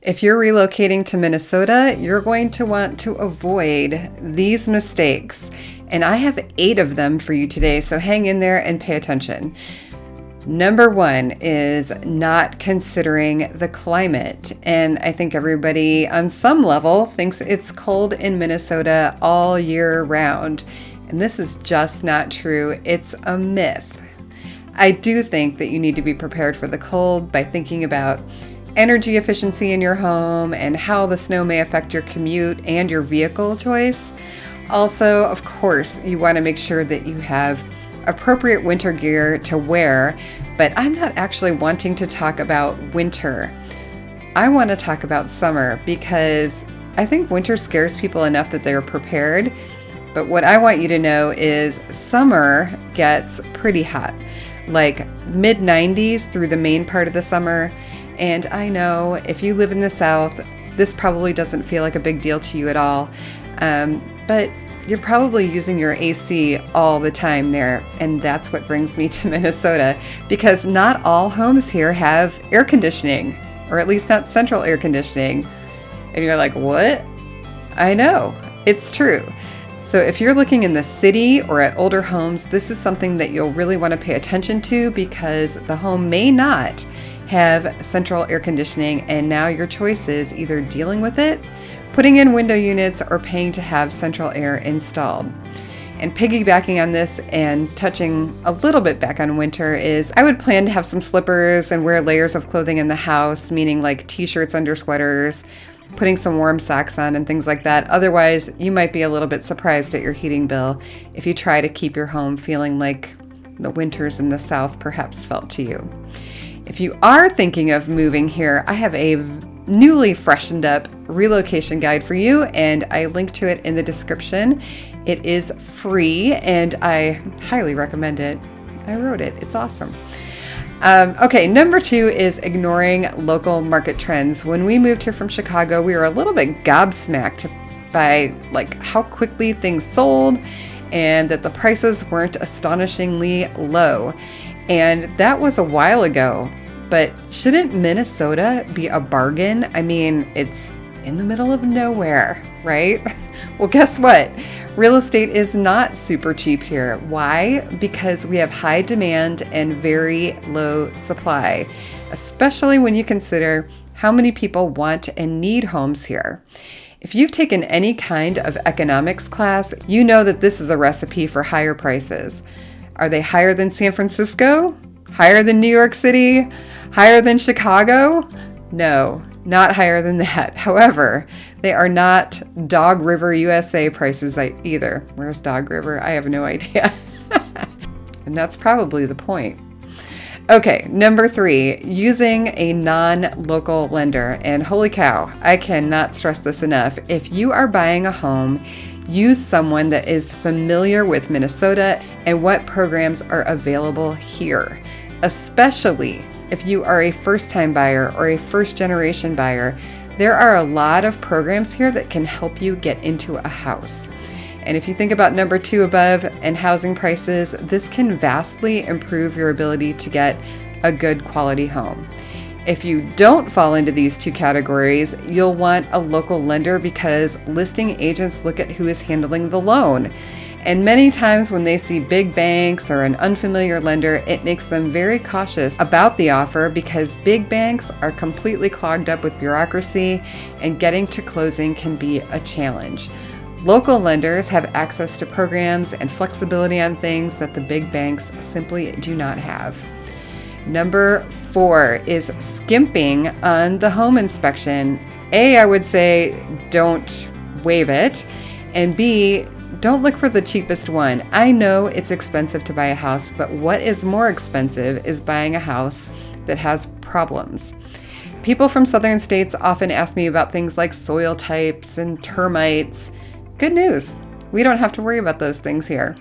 If you're relocating to Minnesota, you're going to want to avoid these mistakes. And I have 8 of them for you today, so hang in there and pay attention. Number 1 is not considering the climate. And I think everybody on some level thinks it's cold in Minnesota all year round. And this is just not true. It's a myth. I do think that you need to be prepared for the cold by thinking about energy efficiency in your home and how the snow may affect your commute and your vehicle choice. Also, of course, you want to make sure that you have appropriate winter gear to wear, but I'm not actually wanting to talk about winter. I want to talk about summer because I think winter scares people enough that they're prepared. But what I want you to know is summer gets pretty hot, like mid-90s through the main part of the summer. And I know if you live in the South, this probably doesn't feel like a big deal to you at all. But you're probably using your AC all the time there. And that's what brings me to Minnesota, because not all homes here have air conditioning, or at least not central air conditioning. And you're like, what? I know, it's true. So if you're looking in the city or at older homes, this is something that you'll really want to pay attention to, because the home may not have central air conditioning, and now your choice is either dealing with it, putting in window units, or paying to have central air installed. And piggybacking on this and touching a little bit back on winter is I would plan to have some slippers and wear layers of clothing in the house, meaning like t-shirts under sweaters, putting some warm socks on and things like that. Otherwise, you might be a little bit surprised at your heating bill if you try to keep your home feeling like the winters in the South perhaps felt to you. If you are thinking of moving here, I have a newly freshened up relocation guide for you, and I link to it in the description. It is free, and I highly recommend it. I wrote it. It's awesome. Okay, number 2 is ignoring local market trends. When we moved here from Chicago, we were a little bit gobsmacked by how quickly things sold and that the prices weren't astonishingly low. And that was a while ago, but shouldn't Minnesota be a bargain? I mean, it's in the middle of nowhere, right? Well, guess what? Real estate is not super cheap here. Why? Because we have high demand and very low supply, especially when you consider how many people want and need homes here. If you've taken any kind of economics class, you know that this is a recipe for higher prices. Are they higher than San Francisco? Higher than New York City? Higher than Chicago? No, not higher than that. However, they are not Dog River, USA prices either. Where's Dog River? I have no idea. And that's probably the point. Okay, number 3, using a non-local lender. And holy cow, I cannot stress this enough. If you are buying a home, use someone that is familiar with Minnesota and what programs are available here, especially if you are a first-time buyer or a first-generation buyer. There are a lot of programs here that can help you get into a house. And if you think about number 2 above and housing prices, this can vastly improve your ability to get a good quality home. If you don't fall into these 2 categories, you'll want a local lender, because listing agents look at who is handling the loan. And many times when they see big banks or an unfamiliar lender, it makes them very cautious about the offer, because big banks are completely clogged up with bureaucracy and getting to closing can be a challenge. Local lenders have access to programs and flexibility on things that the big banks simply do not have. Number 4 is skimping on the home inspection. A, I would say don't waive it. And B, don't look for the cheapest one. I know it's expensive to buy a house, but what is more expensive is buying a house that has problems. People from southern states often ask me about things like soil types and termites. Good news, we don't have to worry about those things here.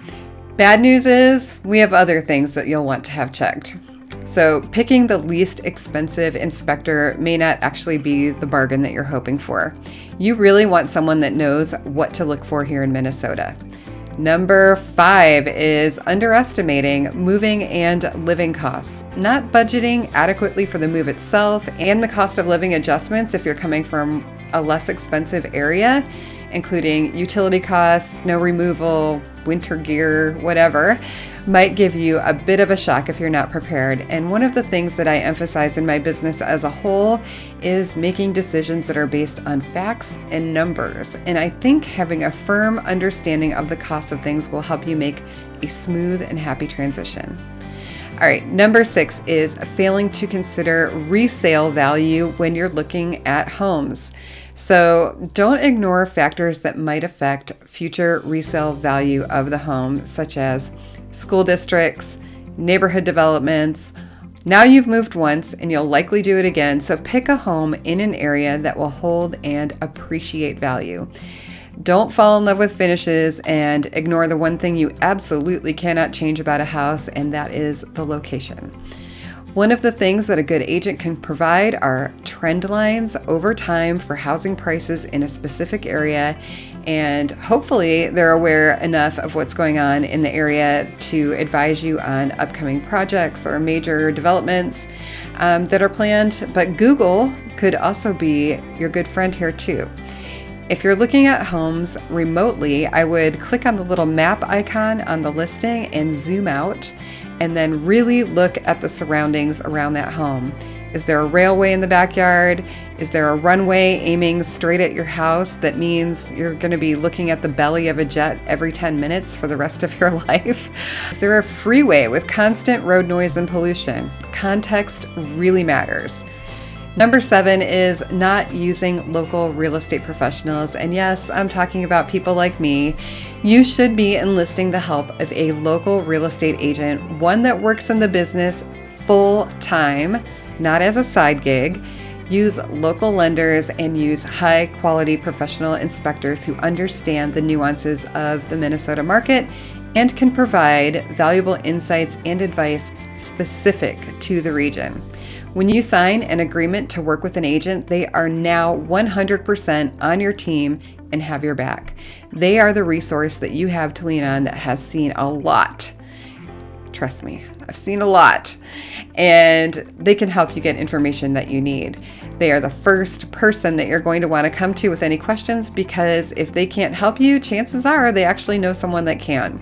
Bad news is we have other things that you'll want to have checked. So picking the least expensive inspector may not actually be the bargain that you're hoping for. You really want someone that knows what to look for here in Minnesota. Number 5 is underestimating moving and living costs, not budgeting adequately for the move itself and the cost of living adjustments if you're coming from a less expensive area, including utility costs, snow removal, winter gear, whatever, might give you a bit of a shock if you're not prepared. And one of the things that I emphasize in my business as a whole is making decisions that are based on facts and numbers. And I think having a firm understanding of the cost of things will help you make a smooth and happy transition. All right, number 6 is failing to consider resale value when you're looking at homes. So don't ignore factors that might affect future resale value of the home, such as school districts, neighborhood developments. Now you've moved once and you'll likely do it again, so pick a home in an area that will hold and appreciate value. Don't fall in love with finishes and ignore the one thing you absolutely cannot change about a house, and that is the location. One of the things that a good agent can provide are trend lines over time for housing prices in a specific area, and hopefully they're aware enough of what's going on in the area to advise you on upcoming projects or major developments that are planned. But Google could also be your good friend here too. If you're looking at homes remotely, I would click on the little map icon on the listing and zoom out, and then really look at the surroundings around that home. Is there a railway in the backyard? Is there a runway aiming straight at your house that means you're going to be looking at the belly of a jet every 10 minutes for the rest of your life? Is there a freeway with constant road noise and pollution? Context really matters. Number 7 is not using local real estate professionals. And yes, I'm talking about people like me. You should be enlisting the help of a local real estate agent, one that works in the business full time, not as a side gig. Use local lenders and use high quality professional inspectors who understand the nuances of the Minnesota market and can provide valuable insights and advice specific to the region. When you sign an agreement to work with an agent, they are now 100% on your team and have your back. They are the resource that you have to lean on that has seen a lot. Trust me, I've seen a lot. And they can help you get information that you need. They are the first person that you're going to want to come to with any questions, because if they can't help you, chances are they actually know someone that can.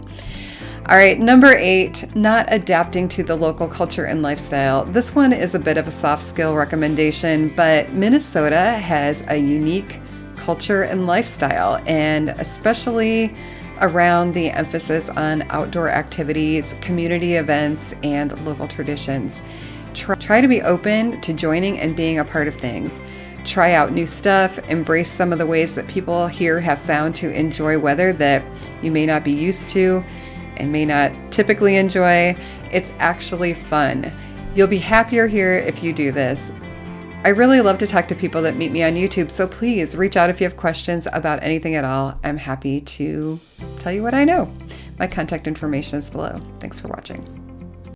All right, number 8, not adapting to the local culture and lifestyle. This one is a bit of a soft skill recommendation, but Minnesota has a unique culture and lifestyle, and especially around the emphasis on outdoor activities, community events, and local traditions. Try to be open to joining and being a part of things. Try out new stuff, embrace some of the ways that people here have found to enjoy weather that you may not be used to and may not typically enjoy. It's actually fun. You'll be happier here if you do this. I really love to talk to people that meet me on YouTube, so please reach out if you have questions about anything at all. I'm happy to tell you what I know. My contact information is below. Thanks for watching.